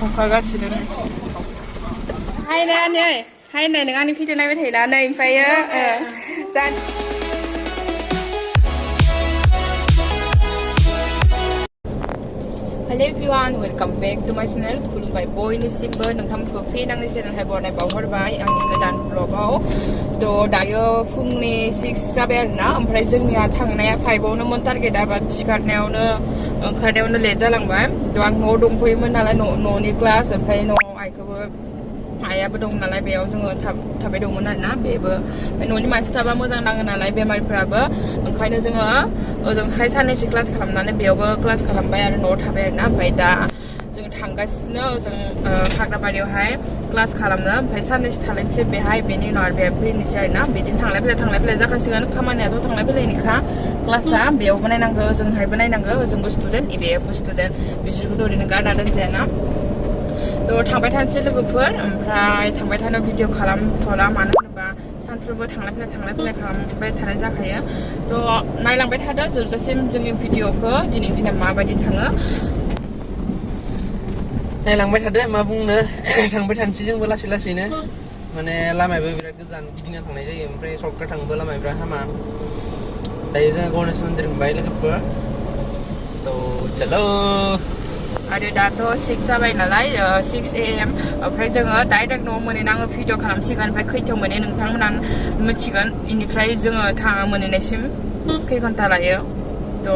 संखागासिनो हायना नै हायना नों आंनि भिडिअ नायबाय थायोना नै ओमफ्रायो Hello everyone, welcome back to my channel. खुलुमबाय बयनिसिमबो नोंथांमोनखौ फिन आंनि चेनेलहाय बरायनाय बावहरबाय आंनि गोदान ब्लगाव थ' दायो फुंनि 6 जाबाय आरोना ओमफ्राय जोंनिया थांनाया 5आवनोमोन टारगेटआ बाट सिखारनायावनो ओंखारनायावनो लेट जालांबाय थ' आं न'आव दंफैयोमोन नालाय न'नि क्लास ओमफ्राय न'आव आइयाबो दं नालाय बेयाव जोङो थाबाय दंमोन आरोना बेबो न'नि मानसि थाबा मोजां नाङो नालाय बेमारिफ्राबो ओंखायनो जोङो ओजोंहाय साननैसो क्लास खालामनानै बेयावबो क्लास खालामबाय आरो न'आव थाबाय आरोना ओमफ्राय दा जों थांगासिनो ओजों हाग्राबारियावहाय क्लास खालामनो ओमफ्राय साननैसो थालायनोसै बेहाय बेनि उनाव आरो बेहाय फैनोसै आरोना बिदिनो थांलाय फैलाय जाखासिगोन खामानियाथ' थांलाय फैलायनिखा क्लासा बेयावबो नायनांगो ओजोंहायबो नायनांगो ओजोंबो स्टुडेन्ट बेयावबो स्टुडेन्ट बिसोरखौथ' ओरैनो गारना दोनजायाना थ' थांबाय थानोसै लोगोफोर ओमफ्राय थांबाय थानो भिडिअ खालामथ'ला मानो होनोबा सानफ्रोमबो थांलाय फैलाय खालामबाय थानाय जाखायो थ' नायलांबाय थादो जोबजासिम जोंनि भिडिअखौ दिनैनि दिना माबायदि थाङो नायलांबाय थादो मा बुंनो थांबाय थानोसै जोंबो लासै लासैनो माने लामायाबो बिराद गोजान गिदिंना थांनाय जायो ओमफ्राय सर्टकाट थाङोबा लामाया बिराद हामा दायो जोङो गणेश मन्दिर मोनबाय लोगोफोर थ' चलो आरो दाथ' 6 जाबाय नालाय 6 AM ओमफ्राय जोङो डाइरेक्ट न'आव मोनहैना आङो भिडिअ खालामसिगोन ओमफ्राय खैथायाव मोनो नोंथांमोना मिथिगोन बेनिफ्राय जोङो मोनहैनायसिम खै घन्टा लायो थ'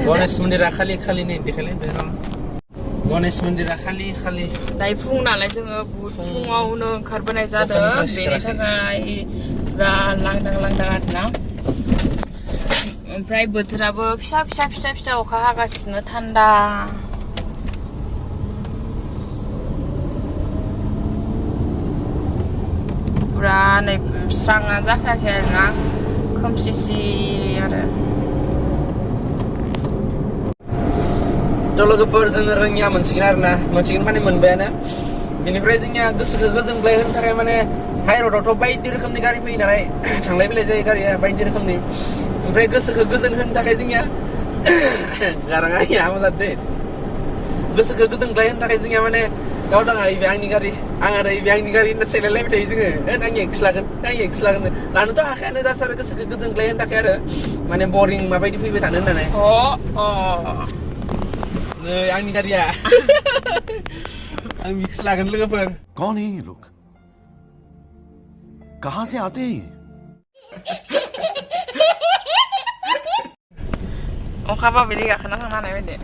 गणेश मन्दिरा खालि नै देखायलाय गणेश मन्दिरा खालि दायो फुं नालाय जोङो फुङावनो ओंखारबोनाय जादों बेनि थाखाय बिराद लांदां आरोना ओमफ्राय बोथोराबो फिसा अखा हागासिनो थान्दा पुरा नै स्राङा जाखायाखै आरोना खोमसि आरो थ' लोगोफोर जोङो रोङिया मोनसिगोन माने मोनबायानो बेनिफ्राय जोंनिया गोसोखौ गोजोनग्लाय होनो थाखाय माने हाइरडआवथ' बायदि रोखोमनि गारि फैयो नालाय थांलाय फैलाय जायो गारिया बायदि रोखोमनि ओमफ्राय गोसोखौ गोजोन होनो थाखाय जोंनिया गाराङा हामा जादों गोसोखौ गोजोनग्लाय होनो थाखाय जोंनिया माने गावदाङा इबे आंनि गारि आं आरो इबे आंनि गारि होनना सेलायलायबाय थायो जोङो आं एक्स लागोन लानोथ' हाखायानो जास आरो गोसोखौ गोजोनग्लाय होनो थाखाय आरो माने बरिं माबायदि फैबाय थानो होननानै नै आंनि गारिया आं मिक्स लागोन लोगोफोर कौन है ये लोग कहां से आते हैं अखाबा बिदि गाखोना थांनो हानाय बायदि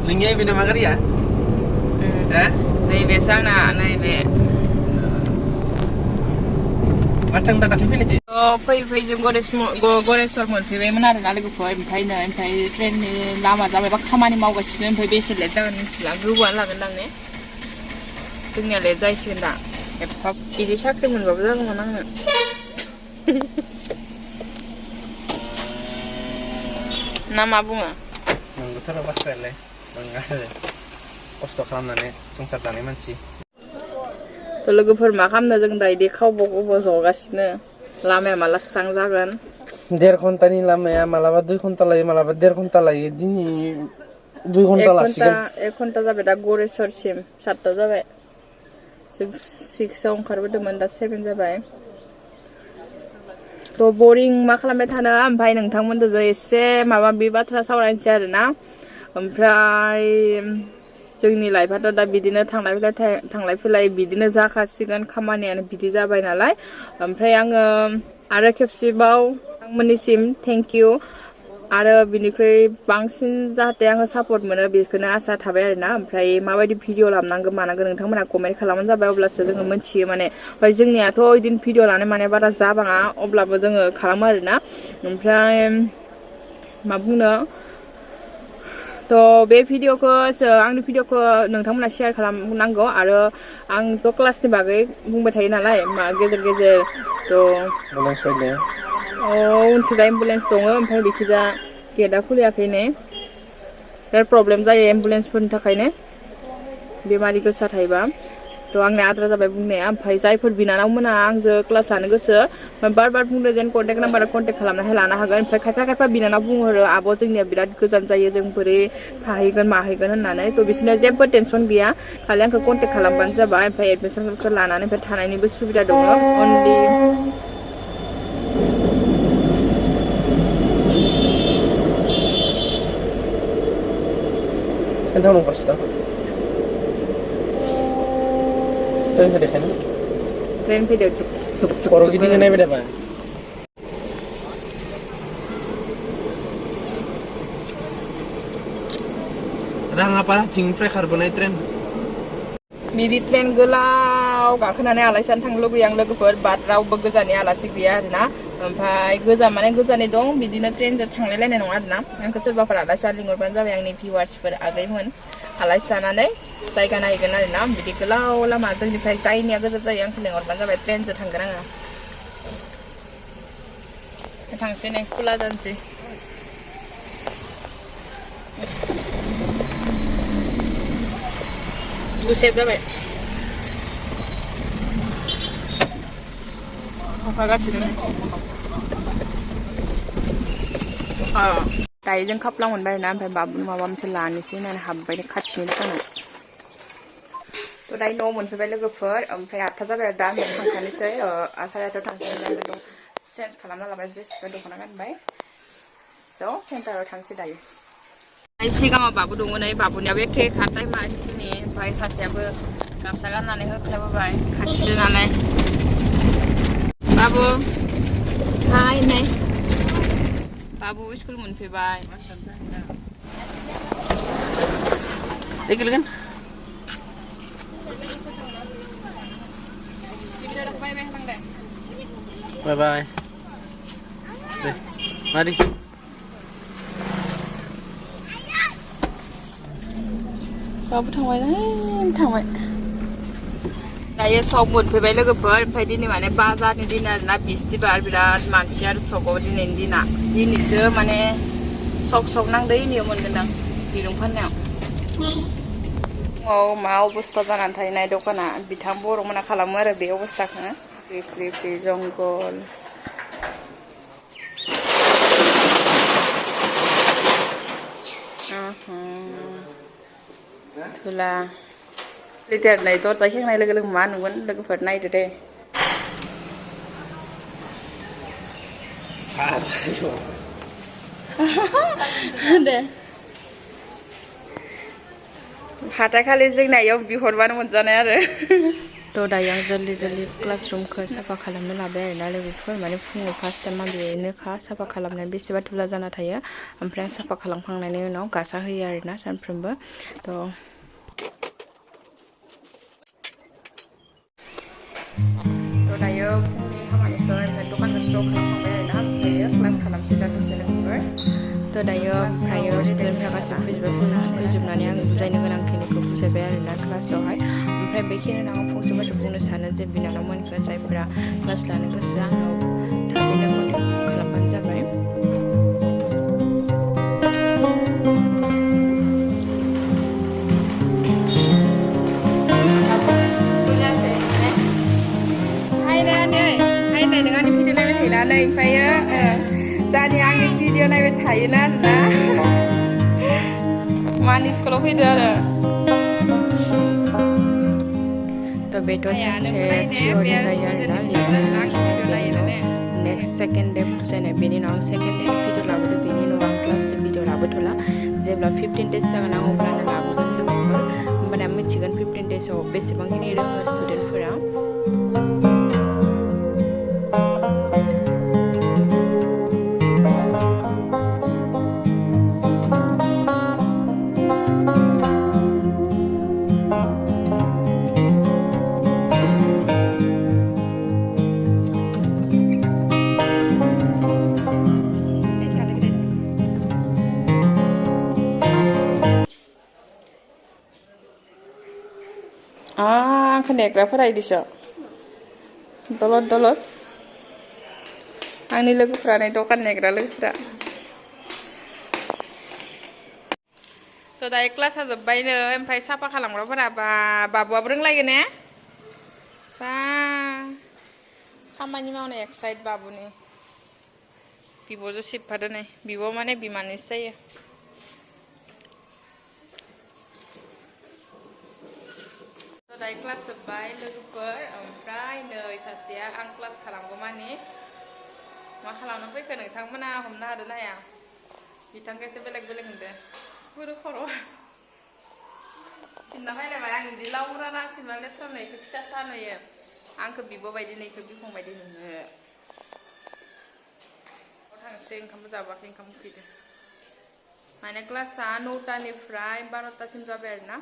नोंनिया इबे नामा गारिया नैबेसो आंना नैबे माथां दाखालि फैनायसै फै जों गणेशवर मोनफैबायमोन आरोना लोगोफोर ओमफ्राय ट्रेननि लामा जाबायबा खामानि मावगासिनो ओमफ्राय बेसे लेट जागोन मिथिला गोबावानो लागोन दांने जोंनिया लेट जाहैसिगोन दा एफा बिदि साख्रि मोनबाबो जागौमोन आङो ना मा बुङो नंगौथार बाथ्रायालाय खस्थ' खालामनानै संसार जानाय मानसि थ' लोगोफोर मा खालामनो जों दा इदि खावब' जगासिनो लामाया माला स्रां जागोन 1.5 घन्टानि लामाया मालाबा 2 घन्टा लायो मालाबा 1.5 घन्टा लायो दिनै 2 घन्टा लासिगोन 1 घन्टा जाबाय दा गरेस्वरसिम 7 जाबाय जों 6 आव ओंखारबोदोंमोन दा 7 जाबाय थ' बरिं मा खालामबाय थानो ओमफ्राय नोंथांमोनजों एसे माबा बे बाथ्रा सावरायनोसै आरोना ओमफ्राय जोंनि लाइफआथ' दा बिदिनो थांलाय फैलाय बिदिनो जाखासिगोन खामानियानो बिदि जाबाय नालाय ओमफ्राय आङो आरो खेबसेबाव नोंथांमोननिसिम थेंक इउ आरो बिनिख्रुइ बांसिन जाहाथे आङो सापर्ट मोनो बेखौनो आसा थाबाय आरोना ओमफ्राय माबायदि भिडिअ लाबोनांगौ मानांगौ नोंथांमोना कमेन्ट खालामबानो जाबाय अब्लासो जोङो मिथियो माने ओमफ्राय जोंनियाथ' बिदिनो भिडिअ लानाय माने बारा जाबाङा अब्लाबो जोङो खालामो आरोना ओमफ्राय मा बुंनो थ' बे भिडिअखौ आंनि भिडिअखौ नोंथांमोना शेयार खालामनांगौ आरो आंथ' क्लासनि बागै बुंबाय थायो नालाय गेजेर थ' उनथिजा एम्बुलेन्स दङ ओमफ्राय बिखिजा गेटआ खुलियाखै ने बिराद प्रब्लेम जायो एम्बुलेन्सफोरनि थाखायनो बेमारि गोसा थायोबा थ' आंनि आद्रा जाबाय बुंनाया ओमफ्राय जायफोर बिनानावमोना आंजों क्लास लानो गोसो बार बार बुंदो जेन कन्टेक्ट नाम्बाराव कन्टेक्ट खालामनानै लानो हागोन ओमफ्राय खायफा बिनानाव बुंहरो आब' जोंनिया बिराद गोजान जायो जों बोरै थाहैगोन माहैगोन होननानै थ' बिसोरना जेबो टेनसन गैया खालि आंखौ कन्टेक्ट खालामबानो जाबाय ओमफ्राय एडमिसनफोरखौ लानानै ओमफ्राय थानायनिबो सुबिदा दङ अनलि खोन्थाहरनो खरसा ट्रेन फैदेखायनो ट्रेन फैदो जुक जुक जुक खर' गिदिंनो नायबाय थाबा राङापाराथिंनिफ्राय खारबोनाय ट्रेन बिदि ट्रेन गोलाव गाखोनानै आलासि जानो थांनो लुगैयो आं लोगोफोर बाट रावबो गोजाननि आलासि गैया आरोना ओमफ्राय गोजान माने गोजाननि दं बिदिनो ट्रेनजों थांलायलायनाय नङा आरोना आंखौ सोरबाफोर आलासि जानो लिंहरबानो जाबाय आंनि भिउवार्सफोर आगैमोन आलासि जानानै जायगा नायगोन आरोना बिदि गोलाव लामा जोंनिफ्राय जायनिया गोजान जायो आंखौ लिंहरबानो जाबाय ट्रेनजों थांगोन आङो थांसै नै खुला जानोसै गुसेब जाबाय अखागासिनो दायो जों खाफ्ला मोनबाय ना ओमफ्राय बाबु माबा मोनसे लानोसै होननानै हाबबाय खाथिनि दखानाव थ' दायो न'आव मोनफैबाय लोगोफोर ओमफ्राय 8था जाबाय दा थांखानोसै आसाराथ' थांसै चेन्ज खालामना लाबाय ड्रेसखौ दख'ना गानबाय थ' सेन्टाराव थांसै दायो सिगाङाव बाबु दङ नै बाबुनियाबो एखे टाइमा स्कुलनि ओमफ्राय सासेयाबो गामसा गाननानै होख्लायबोबाय खाथिसो नालाय बाबु हाय नै बाबु स्कुल मोनफैबाय गेलेगोन बाय बाय दे मारि बाबु थांबाय थांबाय दायो सक मोनफैबाय लोगोफोर ओमफ्राय दिनै माने बाजारनि दिन आरोना बिस्थिबार बिराद मानसि आरो सकाव दिनैनि दिना दिनैसो माने सक नांदो इनियाव मोनगोन आं दिरुं फाननायाव मा अबस्था जानानै थानाय दखाना बिथां बर'मोना खालामो आरो बे अबस्थाखौनो फ्रि जंगल थुला लिटारनाय दरजा खेंनाय लोगो लोगो मा नुगोन लोगोफोर नायदो दे दे हाथाखालि जोंना इयाव बिहरबानो मोनजानाय आरो थ' दायो आं जल्दि क्लासरुमखौ साफा खालामनो लाबाय आरोना लोगोफोर माने फुङाव फार्स्ट टाइम आं बेनोखा साफा खालामनाय बेसेबा थुला जाना थायो ओमफ्राय आं साफा खालामखांनायनि उनाव गासा होयो आरोना सानफ्रोमबो थ' दायो फुंनि खामानिखौ ओमफ्राय दखानखौ स्र' खालामखांबाय आरोना ओमफ्रायो क्लास खालामसै दा दसे लोगोफोर थ' दायो ओमफ्रायो स्टुडेन्टफ्रा गासैबो फैजोबनानै आं बुजायनो गोनांखिनिखौ बुजायबाय आरोना क्लासावहाय ओमफ्राय बेखिनियाव आं फंसे बाथ्रा बुंनो सानो जे बिनानावमोनखौ जायफोरा क्लास लानो गोसो आंनाव थाबैनो कन्टेक्ट खालामबानो जाबाय हायनाय नों आंनि भिडिअ नायबाय थायोना नै ओमफ्रायो दानि आंनि भिडिअ नायबाय थायोना आरोना मानि स्कुलाव फैदो आरो थ' बेथ' सानसे थियरि जायो आरोना नेक्स्ट सेकेन्ड दे बुजायनाय बेनि उनाव आं सेकेन्ड दे भिडिअ लाबोदो बेनि उनाव आं क्लास दे भिडिअ लाबोथ'ला जेब्ला 15 डेज जागोन आं अब्लानो लाबोगोन लोगोफोर होमबाना मिथिगोन 15 डेजआव बेसेबांखिनि रोङो स्टुडेन्टफोरा खोनाग्राफोरा इदिसो दलद आंनि लोगोफ्रा नै दखान नेग्रा लोगोफ्रा थ' दायो क्लासा जोब्बायनो ओमफ्राय साफा खालामग्राफोरा बाबुआबो रोंलायो ने बा खामानि मावनाय एक्साइट बाबुनि बिब'जों सिबफादो नै बिब' माने बिमानिसो जायो दायो क्लास जोब्बाय लोगोफोर ओमफ्राय नै सासेया आं क्लास खालामगौ माने मा खालामनो फैखो नोंथांमोना हमनो हादों ना हाया बिथांखौ एसे बेलेग बेलेग नुदो बोरो खर' सिनना फैलायबाय आं बिदि लावरा सिनना लेथ्रा नैखौ फिसा सा नुयो आंखौ बिब' बायदि नैखौ बिफं बायदि नुयो थांसै ओंखामबो जाबाखै ओंखाम उखैदो माने क्लासा 9टानिफ्राय 12टासिम जाबाय आरोना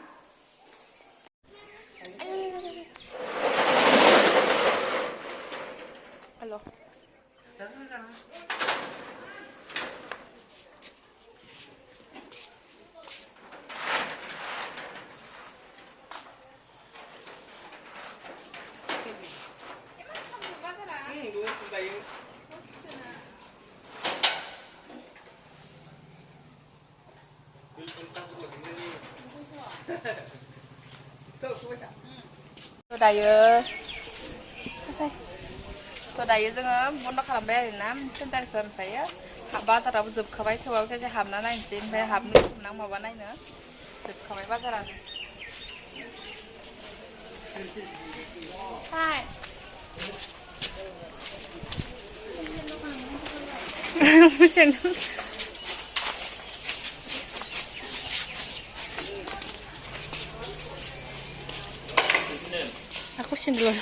हेल' दायो जोङो बन्द खालामबाय आरोना सेन्टारखौ ओमफ्राय बाजाराबो जोबखाबाय थेवबाबो खेबसे हाबना नायनोसै ओमफ्राय हाबनो गोसोमोन माबा नायनो जोबखाबाय बाजारानो Aku sendiri.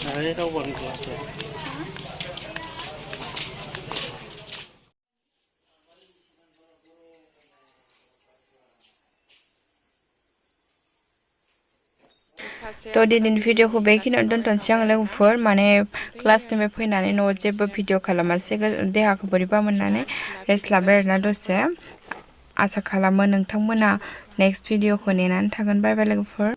Đấy đâu còn class rồi. तो दिनैनि भिडिअखौ बेखिनियावनो दोनथ'नोसै आं लोगोफोर माने क्लासनिफ्राय फैनानै न'आव जेबो भिडिअ खालामासै देहाखौ बोरैबा मोननानै रेस्ट लाबाय आरोना दसे आसा खालामो नोंथांमोना नेक्स्ट भिडिअखौ नेनानै थागोन बाय बाय लोगोफोर